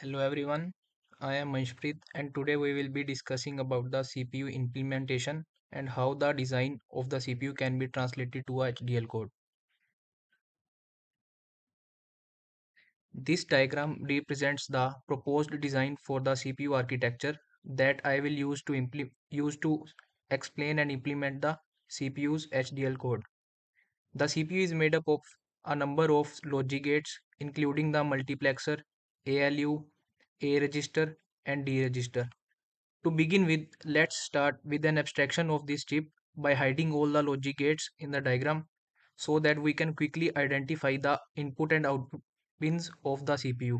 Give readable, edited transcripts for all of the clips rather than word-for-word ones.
Hello everyone, I am Manshpreet and today we will be discussing about the CPU implementation and how the design of the CPU can be translated to a HDL code. This diagram represents the proposed design for the CPU architecture that I will use to explain and implement the CPU's HDL code. The CPU is made up of a number of logic gates including the multiplexer, ALU, A register and D register. To begin with, let's start with an abstraction of this chip by hiding all the logic gates in the diagram so that we can quickly identify the input and output pins of the CPU.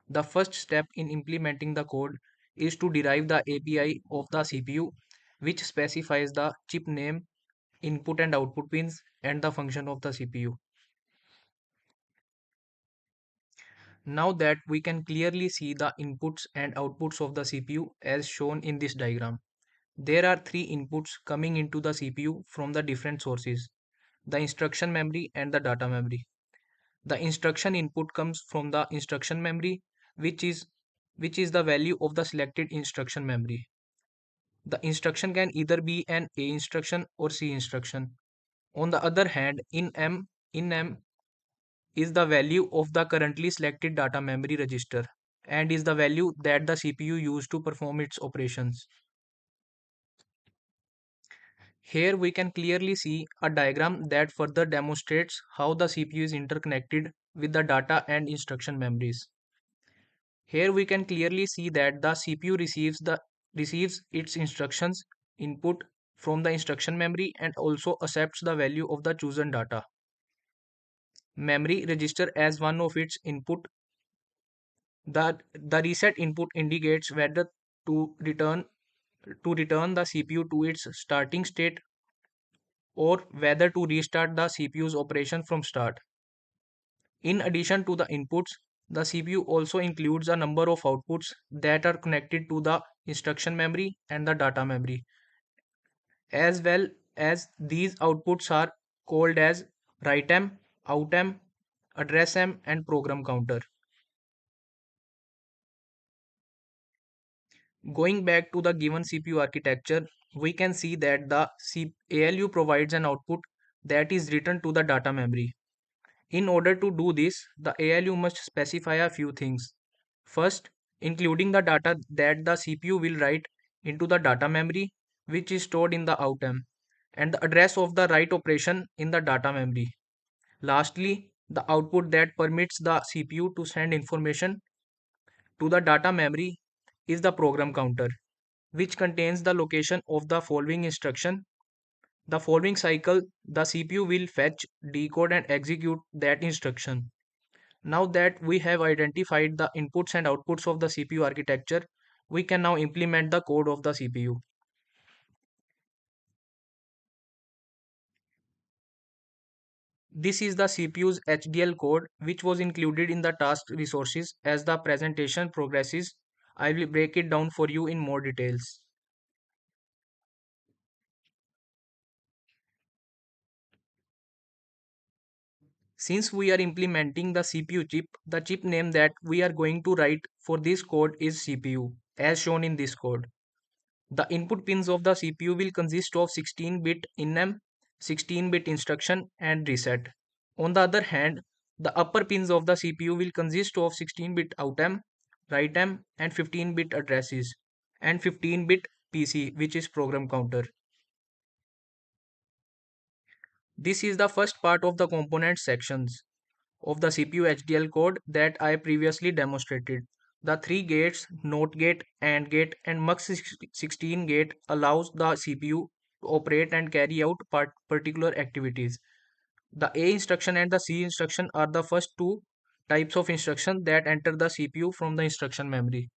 The first step in implementing the code is to derive the API of the CPU, which specifies the chip name, input and output pins, and the function of the CPU. Now that we can clearly see the inputs and outputs of the CPU as shown in this diagram. There are three inputs coming into the CPU from the different sources: the instruction memory and the data memory. The instruction input comes from the instruction memory, which is the value of the selected instruction memory. The instruction can either be an A instruction or C instruction. On the other hand, in M is the value of the currently selected data memory register and is the value that the CPU used to perform its operations. Here we can clearly see a diagram that further demonstrates how the CPU is interconnected with the data and instruction memories. Here we can clearly see that the CPU receives its instructions input from the instruction memory and also accepts the value of the chosen data memory register as one of its input. The reset input indicates whether to return the CPU to its starting state or whether to restart the CPU's operation from start. In addition to the inputs, the CPU also includes a number of outputs that are connected to the instruction memory and the data memory. As well as these outputs are called as write-M, out-M, address-M, and program counter. Going back to the given CPU architecture, we can see that the ALU provides an output that is written to the data memory. In order to do this, the ALU must specify a few things. First, including the data that the CPU will write into the data memory, which is stored in the outm, and the address of the write operation in the data memory. Lastly, the output that permits the CPU to send information to the data memory is the program counter, which contains the location of the following instruction. The following cycle, the CPU will fetch, decode, and execute that instruction. Now that we have identified the inputs and outputs of the CPU architecture, we can now implement the code of the CPU. This is the CPU's HDL code, which was included in the task resources. As the presentation progresses, I will break it down for you in more details. Since we are implementing the CPU chip, the chip name that we are going to write for this code is CPU, as shown in this code. The input pins of the CPU will consist of 16-bit INM, 16-bit instruction, and reset. On the other hand, the upper pins of the CPU will consist of 16-bit outem, writem, and 15-bit addresses, and 15-bit PC, which is program counter. This is the first part of the component sections of the CPU HDL code that I previously demonstrated. The three gates, NOT gate, AND gate, and MUX16 gate allows the CPU to operate and carry out particular activities. The A instruction and the C instruction are the first two types of instruction that enter the CPU from the instruction memory.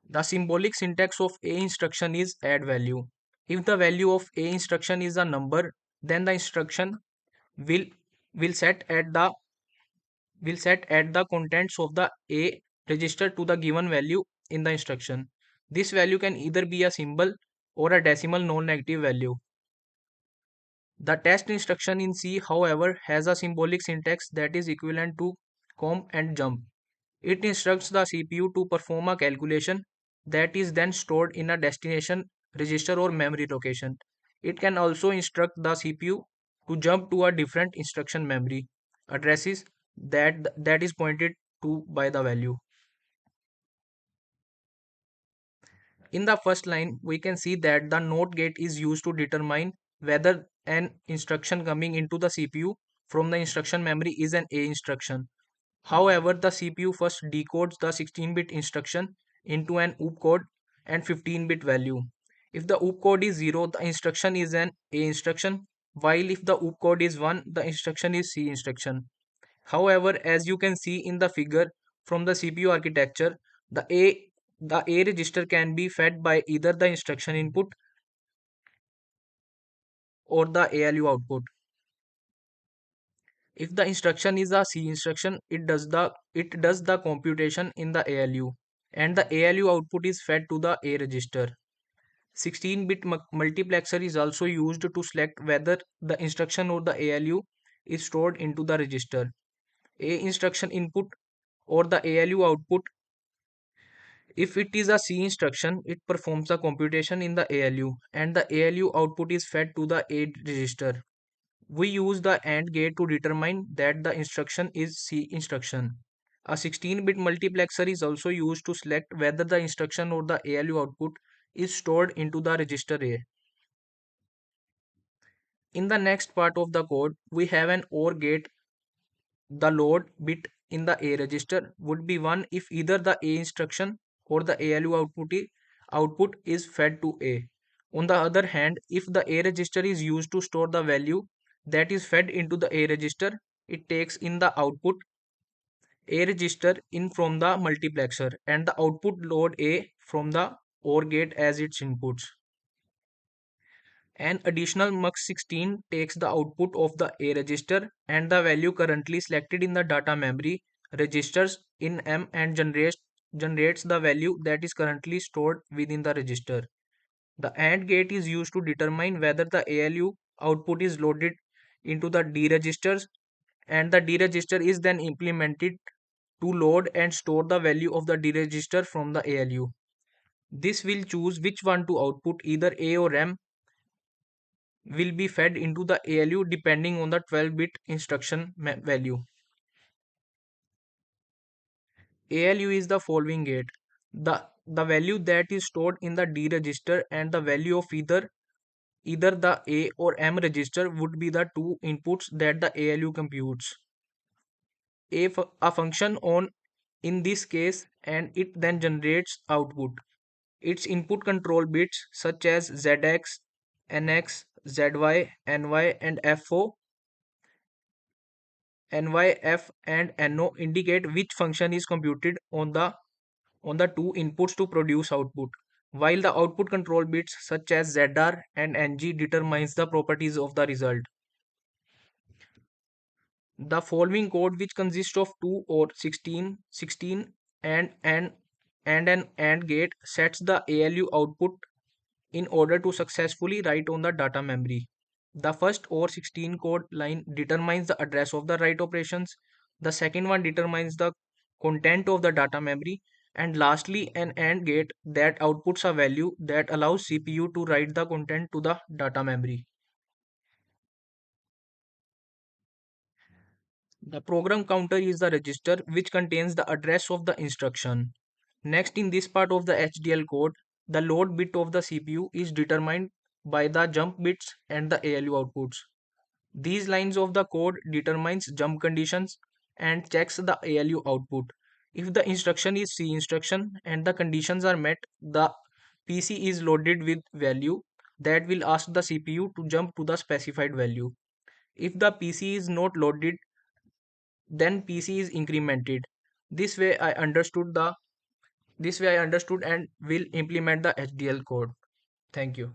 The symbolic syntax of A instruction is add value. If the value of A instruction is a number, then the instruction will will set at the contents of the A register to the given value in the instruction. This value can either be a symbol or a decimal non-negative value. The test instruction in C, however, has a symbolic syntax that is equivalent to comp and jump. It instructs the CPU to perform a calculation that is then stored in a destination register or memory location. It can also instruct the CPU to jump to a different instruction memory addresses that is pointed to by the value. In the first line, we can see that the NOT gate is used to determine whether an instruction coming into the CPU from the instruction memory is an A instruction. However, the CPU first decodes the 16-bit instruction into an OOP code and 15-bit value. If the OOP code is 0, the instruction is an A instruction, while if the OOP code is 1, the instruction is C instruction. However, as you can see in the figure from the CPU architecture, the A register can be fed by either the instruction input or the ALU output. If the instruction is a C instruction, it does the computation in the ALU, and the ALU output is fed to the A register. 16-bit multiplexer is also used to select whether the instruction or the ALU is stored into the register. A instruction input or the ALU output. If it is a C instruction, it performs the computation in the ALU, and the ALU output is fed to the A register. We use the AND gate to determine that the instruction is C instruction. A 16-bit multiplexer is also used to select whether the instruction or the ALU output is stored into the register A. In the next part of the code, we have an OR gate. The load bit in the A register would be 1 if either the A instruction or the ALU output is fed to A. On the other hand, if the A register is used to store the value that is fed into the A register, it takes in the output A register in from the multiplexer and the output load A from the OR gate as its inputs. An additional mux16 takes the output of the A register and the value currently selected in the data memory registers in M and generates the value that is currently stored within the register. The AND gate is used to determine whether the ALU output is loaded into the D registers, and the D register is then implemented to load and store the value of the D register from the ALU. This will choose which one to output, either A or M will be fed into the ALU depending on the 12-bit instruction value. ALU is the following gate. The value that is stored in the D register and the value of either the A or M register would be the two inputs that the ALU computes. A function on in this case, and it then generates output. Its input control bits such as ZX, NX, ZY, NY and FO, NY, F and NO indicate which function is computed on the two inputs to produce output, while the output control bits such as ZR and NG determines the properties of the result. The following code, which consists of 2 or 16 and an AND gate, sets the ALU output in order to successfully write on the data memory. The first or 16 code line determines the address of the write operations. The second one determines the content of the data memory. And lastly, an AND gate that outputs a value that allows CPU to write the content to the data memory. The program counter is the register which contains the address of the instruction. Next, in this part of the HDL code, the load bit of the CPU is determined by the jump bits and the ALU outputs. These lines of the code determines jump conditions and checks the ALU output. If the instruction is C instruction and the conditions are met, the PC is loaded with value that will ask the CPU to jump to the specified value. If the PC is not loaded, then PC is incremented. This way I understood and will implement the HDL code. Thank you.